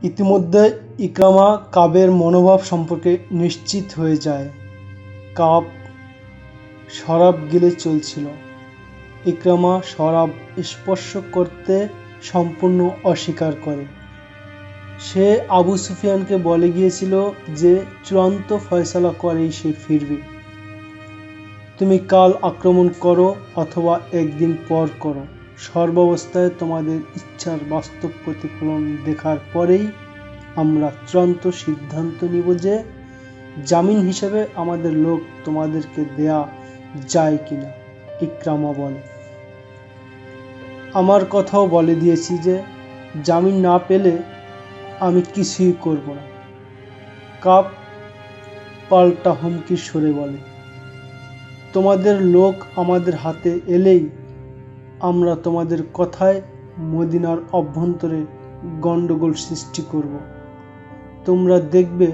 ইতিমধ্যে ইকরামা কাবের মনোভাব সম্পর্কে নিশ্চিত হয়ে যায়। কাব শরাব গিলে চলছিল। ইকরামা শরাব স্পর্শ করতে সম্পূর্ণ অস্বীকার করে। সে আবু সুফিয়ানকে বলে গিয়েছিল যে চূড়ান্ত ফয়সালা করেই সে ফিরবে। তুমি কাল আক্রমণ করো অথবা একদিন পর করো, সর্বাবস্থায় তোমাদের ইচ্ছার বাস্তব প্রতিফলন দেখার পরেই আমরা চূড়ান্ত সিদ্ধান্ত নিব যে জামিন হিসেবে আমাদের লোক তোমাদেরকে দেয়া যায় কিনা। ইকরামা বলে, আমার কথাও বলে দিয়েছি যে জামিন না পেলে আমি কিছুই করব না। কাব পাল্টা হুমকির সুরে বলে, তোমাদের লোক আমাদের হাতে এলেই আমরা তোমাদের কথায় মদিনার অভ্যন্তরে গণ্ডগোল সৃষ্টি করব। তোমরা দেখবে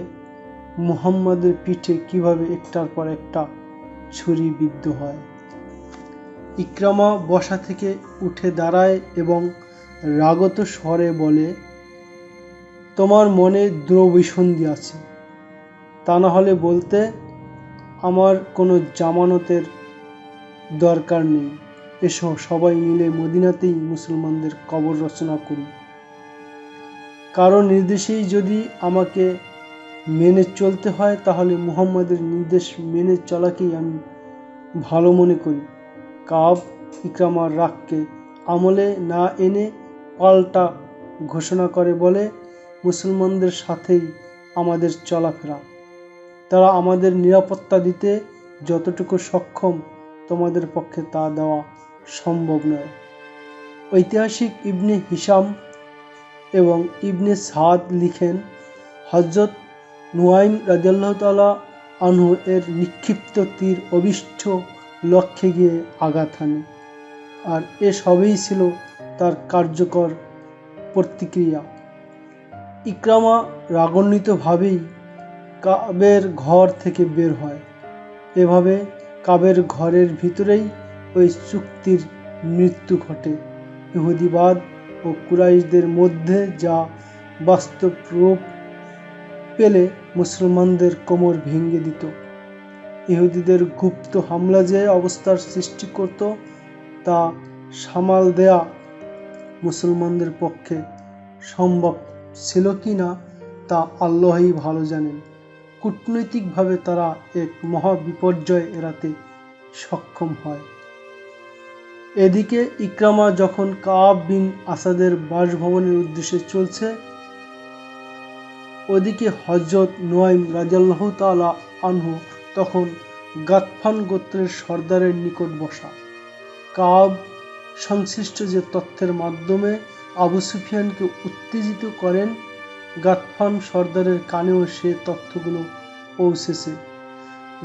মুহাম্মাদের পিঠে কিভাবে একটার পর একটা ছুরি বিদ্ধ হয়। ইকরামা বসা থেকে উঠে দাঁড়ায় এবং রাগত স্বরে বলে, তোমার মনে দ্রব্যসন্ধি আছে, তা না হলে বলতে আমার কোনো জামানতের দরকার নেই। এসো সবাই মিলে মদিনাতেই মুসলমানদের কবর রচনা করি। কারো নির্দেশেই যদি আমাকে মেনে চলতে হয় তাহলে মুহাম্মাদের নির্দেশ মেনে চলাকেই আমি ভালো মনে করি। কাব ইকরামার রাগকে আমলে না এনে পাল্টা ঘোষণা করে বলে, মুসলমানদের সাথেই আমাদের চলাফেরা। তারা আমাদের নিরাপত্তা দিতে যতটুকু সক্ষম তোমাদের পক্ষে তা দেওয়া সম্ভব নয়। ঐতিহাসিক ইবনে হিশাম এবং ইবনে সাদ লিখেন, হযরত নুয়াইম রাদিয়াল্লাহু তাআলা আনহু এর নিক্ষিপ্ত তীর অভিষ্ট লক্ষ্যে গিয়ে আঘাত হানে, আর এ সবই ছিল তার কার্যকর প্রতিক্রিয়া। ইকরামা রাগান্বিতভাবেই কাবের ঘর থেকে বের হয়। এভাবে কাবের ঘরের ভিতরেই ওই চুক্তির মৃত্যু ঘটে। ইহুদিবাদ ও কুরাইশদের মধ্যে যা বাস্তব রূপ পেলে মুসলমানদের কোমর ভেঙে দিত। ইহুদিদের গুপ্ত হামলা যে অবস্থার সৃষ্টি করত তা সামাল দেয়া মুসলমানদের পক্ষে সম্ভব ছিল কি না তা আল্লাহই ভালো জানেন। কূটনৈতিকভাবে তারা এক মহা বিপর্যয় এড়াতে সক্ষম হয়। এদিকে ইকরামা যখন কাব বিন আসাদের বাসভবনের উদ্দেশ্যে চলছে, ওদিকে হযরত নুয়াইম রাদিয়াল্লাহু তাআলা আনহু তখন গাতফান গোত্রের সর্দারের নিকট বসা। কাব সংশ্লিষ্ট যে তথ্যের মাধ্যমে আবু সুফিয়ানকে উত্তেজিত করেন, গাতফান সর্দারের কানেও সে তথ্যগুলো পৌঁছেছে।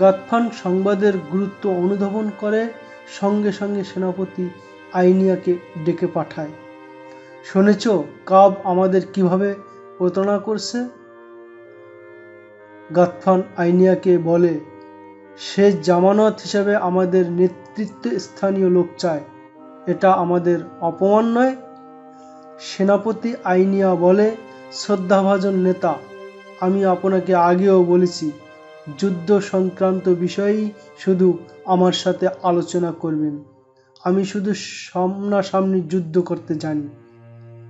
গাতফান সংবাদের গুরুত্ব অনুধাবন করে সঙ্গে সঙ্গে সেনাপতি আইনিয়াকে ডেকে পাঠায়। শুনেছ কাব আমাদের কিভাবে প্রতারণা করছে? গাতফান আইনিয়াকে বলে, সে জামানত হিসেবে আমাদের নেতৃত্ব স্থানীয় লোক চায়। এটা আমাদের অপমান নয়? সেনাপতি আইনিয়া বলে, শ্রদ্ধাভাজন নেতা, আমি আপনাকে আগেও বলেছি যুদ্ধ সংক্রান্ত বিষয়েই শুধু আমার সাথে আলোচনা করবেন। আমি শুধু সামনাসামনি যুদ্ধ করতে জানি।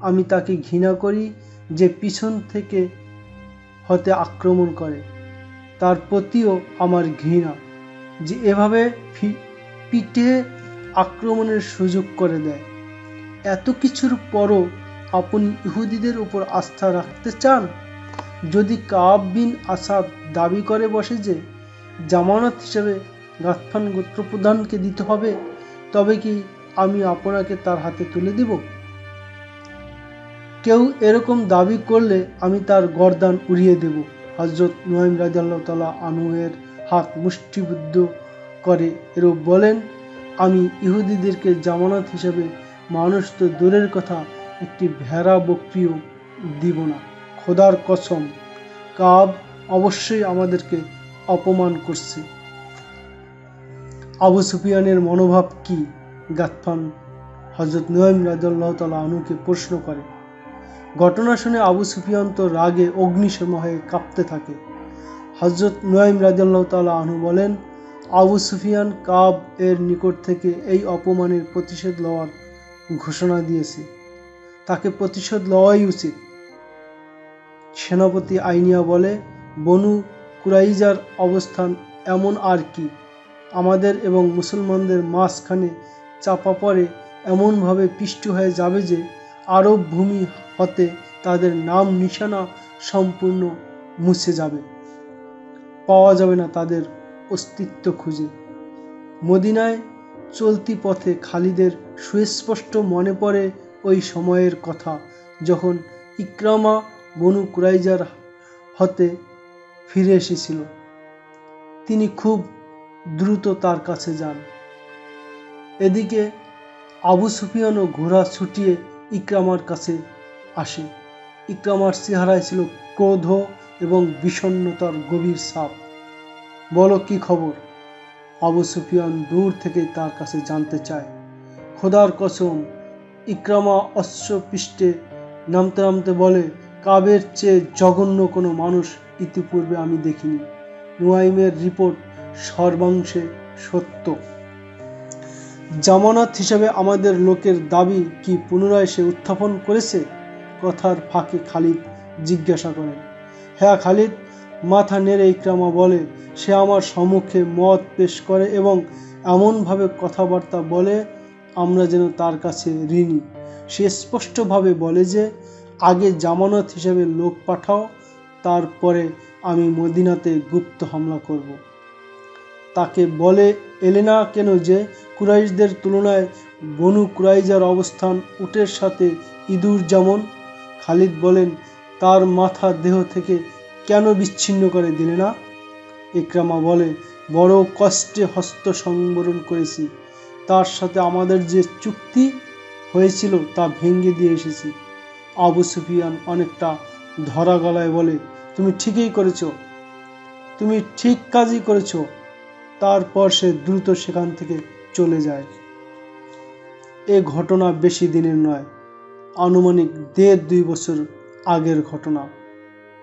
আমি তাকে ঘৃণা করি যে পিছন থেকে হতে আক্রমণ করে, তার প্রতিও আমার ঘৃণা যে এভাবে পিঠে আক্রমণের সুযোগ করে দেয়। এত কিছুর পরও আপনি ইহুদিদের উপর আস্থা রাখতে চান? যদি কাব বিন আসাদ দাবি করে বসে যে জামানত হিসেবে গাতফান গোত্রপ্রধানকে দিতে হবে, তবে কি আমি আপনাকে তার হাতে তুলে দিব? কেউ এরকম দাবি করলে আমি তার গর্দান উড়িয়ে দেব। হযরত নুয়াইম রাদিয়াল্লাহু তাআলা আনহু এর হাত মুষ্টিবদ্ধ করে এরূপ বলেন, আমি ইহুদিদেরকে জামানত হিসেবে মানুষ তো দূরের কথা, একটি ভেড়া বকরিও দিব না। খোদার কসম, কাব অবশ্যই আমাদেরকে অপমান করছে। আবু সুফিয়ানের মনোভাব কি? গাতফান হযরত নুয়াইম রাদিয়াল্লাহু তাআলা আনহুকে প্রশ্ন করে। ঘটনা শুনে আবু সুফিয়ান তো রাগে অগ্নিশর্ম হয়ে কাঁপতে থাকে। হযরত নুয়াইম রাদিয়াল্লাহু তাআলা আনহু বলেন, আবু সুফিয়ান কাব এর নিকট থেকে এই অপমানের প্রতিশোধ লওয়ার ঘোষণা দিয়েছে, তাকে প্রতিশোধ লওয়াই উচিত। সেনাপতি আইনিয়া বলে, বনু কুরাইজার অবস্থান এমন আর কি, আমাদের এবং মুসলমানদের মাঝখানে চাপা পড়ে এমনভাবে পিষ্ট হয়ে যাবে যে আরব ভূমি হতে তাদের নাম নিশানা সম্পূর্ণ মুছে যাবে, পাওয়া যাবে না তাদের অস্তিত্ব খুঁজে। মদিনায় চলতি পথে খালিদের সুস্পষ্ট মনে পড়ে ওই সময়ের কথা, যখন ইকরামা বনু কুরাইজার হতে ফিরে এসেছিল। তিনি খুব দ্রুত তার কাছে যান। এদিকে আবু সুফিয়ানও ঘোড়া ছুটিয়ে ইকরামার কাছে আসে। ইকরামার চেহারায় ছিল ক্রোধ এবং বিষণ্ণতার গভীর ছাপ। বলো, কি খবর? আবু সুফিয়ান দূর থেকেই তার কাছে জানতে চায়। খোদার কসম, ইকরামা অশ্বপৃষ্ঠে নামতে নামতে বলে, কাবের চেয়ে জঘন্য কোনো মানুষ ইতিপূর্বে আমি দেখিনি। নুয়াইমের রিপোর্ট সর্বাংশে সত্য। জামানত হিসেবে আমাদের লোকের দাবি কি পুনরায় সে উত্থাপন করেছে? কথার ফাঁকে খালিদ জিজ্ঞাসা করেন। হ্যাঁ খালিদ, মাথা নেড়ে ইকরামা বলে। সে আমার সম্মুখে মত পেশ করে এবং এমনভাবে কথাবার্তা বলে আমরা যেন তার কাছে ঋণী। সে স্পষ্টভাবে বলে যে আগে জামানত হিসেবে লোক পাঠাও, তারপরে আমি মদিনাতে গুপ্ত হামলা করব। তাকে বলে এলে না কেন যে কুরাইশদের তুলনায় বনু কুরাইজার অবস্থান উটের সাথে ইঁদুর যেমন? খালিদ বলেন, তার মাথা দেহ থেকে কেন বিচ্ছিন্ন করে দিলে না? ইকরামা বলে, বড় কষ্টে হস্ত সংবরণ করেছি। তার সাথে আমাদের যে চুক্তি হয়েছিল তা ভেঙে দিয়ে এসেছি। আবু সুফিয়ান অনেকটা ধরা গলায় বলে, তুমি ঠিকই করেছ, তুমি ঠিক কাজই করেছ। তারপর সে দ্রুত সেখান থেকে চলে যায়। এ ঘটনা বেশি দিনের নয়, আনুমানিক 1.5-2 বছর আগের ঘটনা।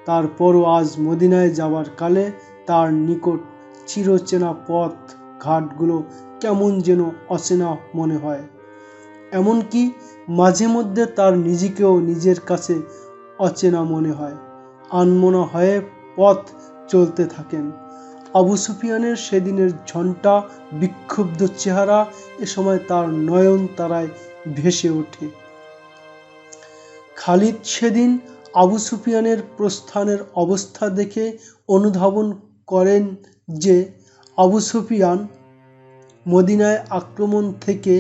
তারপরও আজ মদিনায় যাবার কালে তার নিকট চিরচেনা পথ ঘাটগুলো কেমন যেন অচেনা মনে হয়। এমনকি মাঝে মধ্যে তার নিজেকেও নিজের কাছে অচেনা মনে হয়। আনমনা হয়ে পথ চলতে থাকেন। আবু সুফিয়ানের সেদিনের ঝন্টা বিক্ষুব্ধ চেহারা এ সময় তার নয়ন তারায় ভেসে ওঠে। খালিদ সেদিন আবু সুফিয়ানের প্রস্থানের অবস্থা দেখে অনুধাবন করেন যে আবু সুফিয়ান মদিনায় আক্রমণ থেকে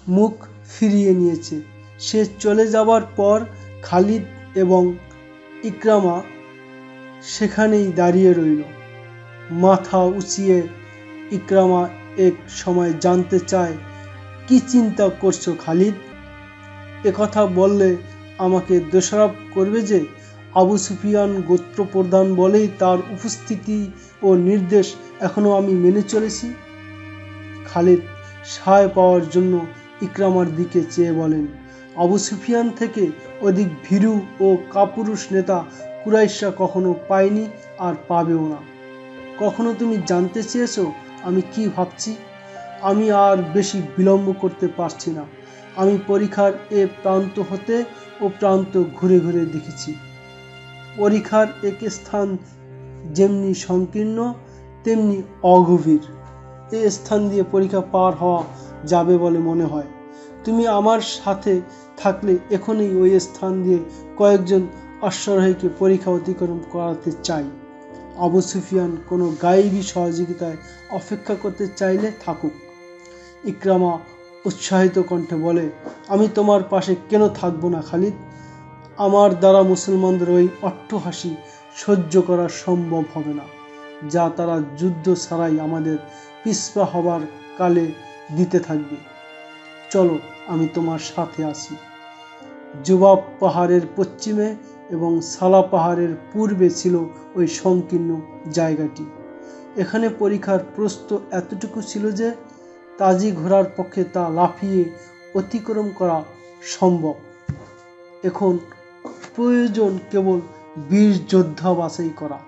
মুখ ফিরিয়ে নিয়েছে। সে চলে যাবার পর খালিদ এবং ইকরামা সেখানেই দাঁড়িয়ে রইল, মাথা উঁচিয়ে। ইকরামা এক সময় জানতে চায়, কি চিন্তা করছো খালিদ? একথা বললে আমাকে দোষারোপ করবে যে আবু সুফিয়ান গোত্রপ্রধান বলেই তার উপস্থিতি ও নির্দেশ এখনো আমি মেনে চলেছি। খালিদ সায় পাওয়ার জন্য ইকরামার দিকে চেয়ে বলেন, আবু সুফিয়ান থেকে অধিক ভীরু ও কাপুরুষ নেতা কুরাইশরা কখনো পায়নি আর পাবেও না। কখনো তুমি জানতে চেয়েছো আমি কি ভাবছি? আমি আর বেশি বিলম্ব করতে পারছি না। আমি পরিখার এ প্রান্ত হতে ও প্রান্ত ঘুরে ঘুরে দেখেছি। পরিখার এক স্থান যেমনি সংকীর্ণ তেমনি অগভীর। এ স্থান দিয়ে পরিখা পার হওয়া যাবে বলে মনে হয়। তুমি আমার সাথে থাকলে এখনই ওই স্থান দিয়ে কয়েকজন অশ্বারোহীকে পরিখা অতিক্রম করাতে চাই। আবু সুফিয়ান কোনো গায়েবী সহযোগিতায় অপেক্ষা করতে চাইলে থাকুক। ইকরামা উৎসাহিত কণ্ঠে বলে, আমি তোমার পাশে কেন থাকবো না খালিদ? আমার দ্বারা মুসলমানদের ওই অট্টহাসি সহ্য করা সম্ভব হবে না, যা তারা যুদ্ধ ছাড়াই আমাদের পিছপা হবার কালে দিতে থাকবে। চলো, আমি তোমার সাথে আছি। জুবাব পাহাড়ের পশ্চিমে এবং সালা পাহাড়ের পূর্বে ছিল ওই সংকীর্ণ জায়গাটি। এখানে পরিখার প্রস্থ এতটুকু ছিল যে তাজি ঘোড়ার পক্ষে তা লাফিয়ে অতিক্রম করা সম্ভব। এখন প্রয়োজন কেবল বীর যোদ্ধা বাছাই করা।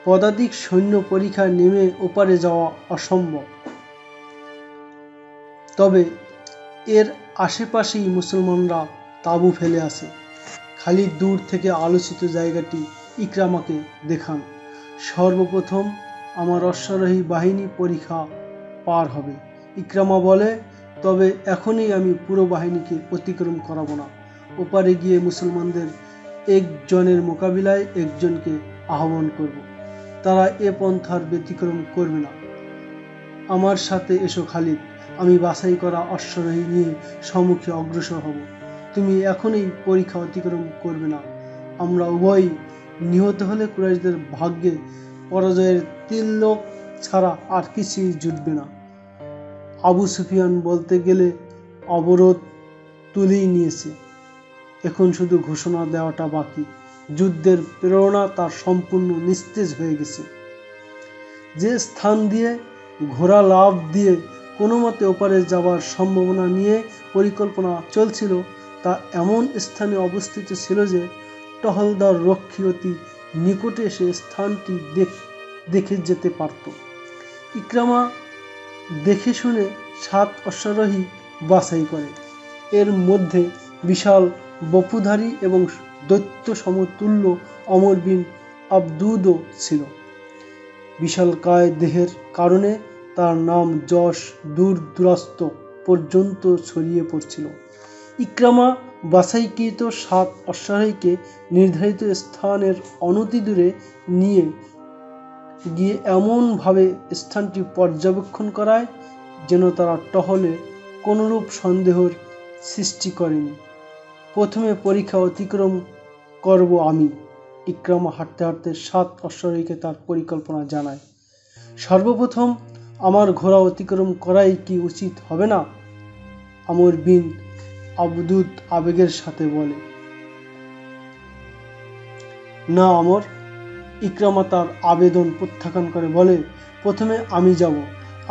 পদাতিক সৈন্য পরীক্ষায় নেমে ওপারে যাওয়া অসম্ভব। তবে এর আশেপাশেই মুসলমানরা তাঁবু ফেলে আসে। খালিদ দূর থেকে আলোচিত জায়গাটি ইকরামাকে দেখান। সর্বপ্রথম আমার অশ্বারোহী বাহিনী পরীক্ষা পার হবে। ইকরামা বলে, তবে এখনই আমি পুরো বাহিনীকে অতিক্রম করাবো না। ওপারে গিয়ে মুসলমানদের একজনের মোকাবিলায় একজনকে আহ্বান করব। তারা এ পন্থার ব্যতিক্রম করবে না। আমার সাথে এসো খালিদ, আমি বাছাই করা অশ্বারোহী নিয়ে সম্মুখে অগ্রসর হব। তুমি এখনই পরীক্ষা অতিক্রম করবে না। আমরা উভয়ই নিহত হলে কুরাইশদের ভাগ্যে পরাজয়ের তিলক ছাড়া আর কিছুই জুটবে না। আবু সুফিয়ান বলতে গেলে অবরোধ তুলেই নিয়েছে, এখন শুধু ঘোষণা দেওয়াটা বাকি। যুদ্ধের প্রেরণা তার সম্পূর্ণ নিস্তেজ হয়ে গেছে। যে স্থান দিয়ে ঘোড়া লাফ দিয়ে কোনো মতে ওপারে যাওয়ার সম্ভাবনা নিয়ে পরিকল্পনা চলছিল, তা এমন স্থানে অবস্থিত ছিল যে টহলদার রক্ষী অতি নিকটে সে স্থানটি দেখে যেতে পারত। ইকরামা দেখে শুনে 7 অশ্বারোহী বাছাই করে। এর মধ্যে বিশাল বপুধারী এবং দৈত্য সমতুল্য অমর বিন আবদুদও ছিল। বিশালকায় দেহের কারণে তার নাম যশ দূর দূরান্ত পর্যন্ত ছড়িয়ে পড়ছিল। ইকরামা বাছাইকৃত 7 অশ্বারোহীকে নির্ধারিত স্থানের অনতি দূরে নিয়ে গিয়ে এমনভাবে স্থানটি পর্যবেক্ষণ করায় যেন তারা টহলে কোনরূপ সন্দেহের সৃষ্টি করেনি। প্রথমে পরীক্ষা অতিক্রম করব আমি। ইকরামা হাঁটতে হাঁটতে 7 অশ্বারোহীকে তার পরিকল্পনা জানায়। সর্বপ্রথম আমার ঘোড়া অতিক্রম করাই কি উচিত হবে না? আমর বিন আবদুদ আবেগের সাথে বলে। না আমর, ইকরামা তার আবেদন প্রত্যাখ্যান করে বলে, প্রথমে আমি যাব।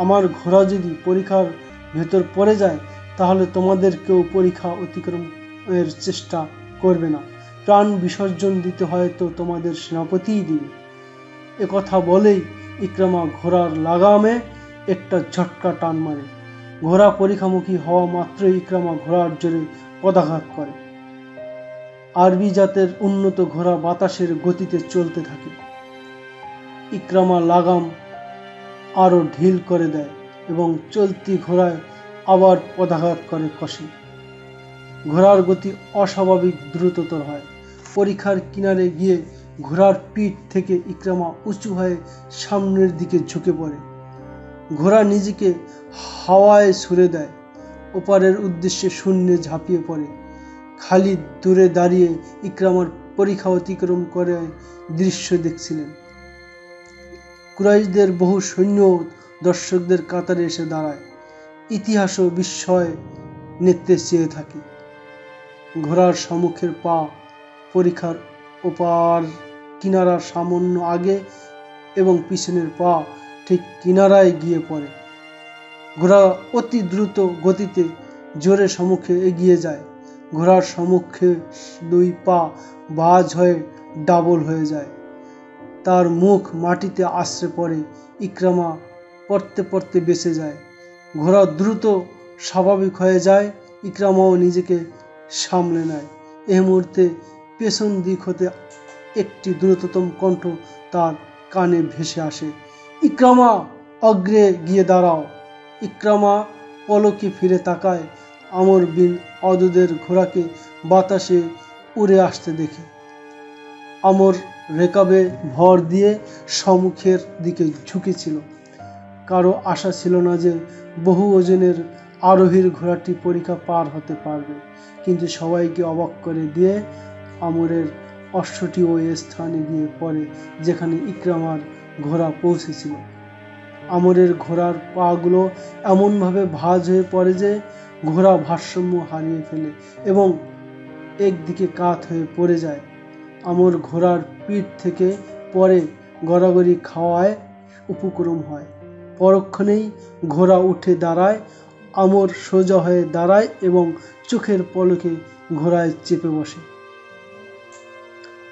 আমার ঘোড়া যদি পরীক্ষার ভেতর পড়ে যায় তাহলে তোমাদের কেউ পরীক্ষা অতিক্রমের চেষ্টা করবে না। প্রাণ বিসর্জন দিতে হয়তো তোমাদের সেনাপতিই দিবে। একথা বলেই ইকরামা ঘোড়ার লাগামে একটা ঝটকা টান মারে। ঘোড়া পরীক্ষামুখী হওয়া মাত্রই ইকরামা ঘোড়ার জোরে পদাঘাত করে। আরবি জাতের উন্নত ঘোড়া বাতাসের গতিতে চলতে থাকে। ইকরামা লাগাম আরো ঢিল করে দেয় এবং চলতি ঘোড়ায় আবার পদাঘাত করে কষে। ঘোড়ার গতি অস্বাভাবিক দ্রুততর হয়। পরীক্ষার কিনারে গিয়ে ঘোড়ার পিঠ থেকে ইকরামা উঁচু হয়ে সামনের দিকে ঝুঁকে পড়ে। ঘোড়া নিজেকে হাওয়ায় ছুড়ে দেয়, ওপারের উদ্দেশ্যে শূন্যে ঝাঁপিয়ে পড়ে। খালিদ দূরে দাঁড়িয়ে ইকরামার পরীক্ষা অতিক্রম করে দৃশ্য দেখছিলেন। কুরাইশদের বহু সৈন্য দর্শকদের কাতারে এসে দাঁড়ায়, ইতিহাসও বিস্ময় নেত্রে চেয়ে থাকে। ঘোড়ার সম্মুখের পা পরীক্ষার ওপার কিনারার সামান্য আগে এবং পিছনের পা ঠিক কিনারায় গিয়ে পড়ে। ঘোড়া অতি দ্রুত গতিতে জোরে সম্মুখে এগিয়ে যায়। ঘোড়ার সম্মুখে 2 পা বাজ হয়ে ডাবল হয়ে যায়। তার মুখ মাটিতে আছড়ে পড়ে। ইকরামা পড়তে পড়তে বেঁচে যায়। ঘোড়া দ্রুত স্বাভাবিক হয়ে যায়। ইকরামাও নিজেকে সামলে নেয়। এই মুহূর্তে পেছন দিক হতে একটি দ্রুততম কণ্ঠ তার কানে ভেসে আসে, ইকরামা, অগ্রে গিয়ে দাঁড়াও। ইকরামা পলকে ফিরে তাকায়। আমর বিন আবদুদের ঘোড়াকে বাতাসে উড়ে আসতে দেখে। আমর রেকাবে ভর দিয়ে সম্মুখের দিকে ঝুঁকেছিল। কারো আশা ছিল না যে বহু ওজনের আরোহীর ঘোড়াটি পরীক্ষা পার হতে পারবে, কিন্তু সবাইকে অবাক করে দিয়ে আমরের অশ্বটি ওই স্থানে গিয়ে পড়ে যেখানে ইকরামার ঘোড়া পৌঁছেছিল। আমরের ঘোড়ার পাগুলো এমনভাবে ভাঁজ হয়ে পড়ে যে ঘোড়া ভারসাম্য হারিয়ে ফেলে এবং একদিকে কাত হয়ে পড়ে যায়। আমর ঘোড়ার পিঠ থেকে পরে গড়াগড়ি খাওয়ায় উপক্রম হয়। পরক্ষণেই ঘোড়া উঠে দাঁড়ায়। আমর সোজা হয়ে দাঁড়ায় এবং চোখের পলকে ঘোড়ায় চেপে বসে।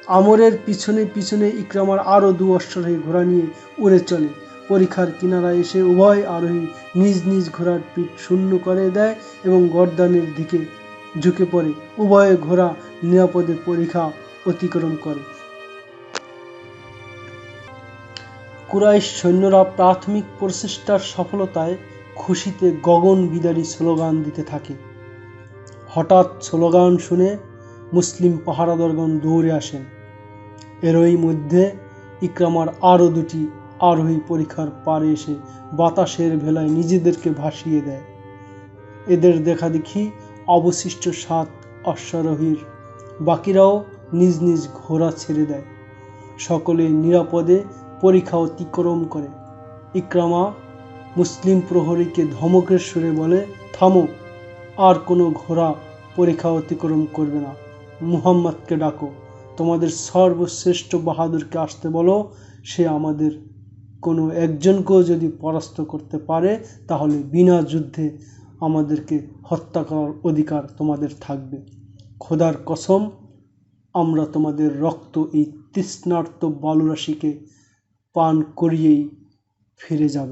আমরের পিছনে পিছনে ইকরামার আরও 2 অশ্বারোহী ঘোড়া নিয়ে উড়ে চলে। পরিখার কিনারায় এসে উভয় আরোহী নিজ নিজ ঘোড়ার পিঠ শূন্য করে দেয় এবং গর্দানের দিকে ঝুঁকে পড়ে। উভয় ঘোড়া নিরাপদে পরিখা অতিক্রম করে। কুরাইশ সৈন্যরা প্রাথমিক প্রচেষ্টার সফলতায় খুশিতে গগন বিদারী স্লোগান দিতে থাকে। হঠাৎ স্লোগান শুনে মুসলিম পাহারাদারগণ দৌড়ে আসেন। এরই মধ্যে ইকরামার আরও 2টি আরোহী পরিখার পারে এসে বাতাসের ভেলায় নিজেদেরকে ভাসিয়ে দেয়। এদের দেখা দেখি অবশিষ্ট 7 অশ্বারোহীর বাকিরাও নিজ নিজ ঘোড়া ছেড়ে দেয়। সকলে নিরাপদে পরিখা অতিক্রম করে। ইকরামা মুসলিম প্রহরীকে ধমকের সুরে বলে, থামো, আর কোনো ঘোড়া পরিখা অতিক্রম করবে না। মুহাম্মদকে ডাকো, তোমাদের সর্বশ্রেষ্ঠ বাহাদুরকে আসতে বলো। সে আমাদের কোনো একজনকেও যদি পরাস্ত করতে পারে তাহলে বিনা যুদ্ধে আমাদেরকে হত্যা করার অধিকার তোমাদের থাকবে। খোদার কসম, আমরা তোমাদের রক্ত এই তৃষ্ণার্ত বালুরাশিকে পান করিয়েই ফিরে যাব।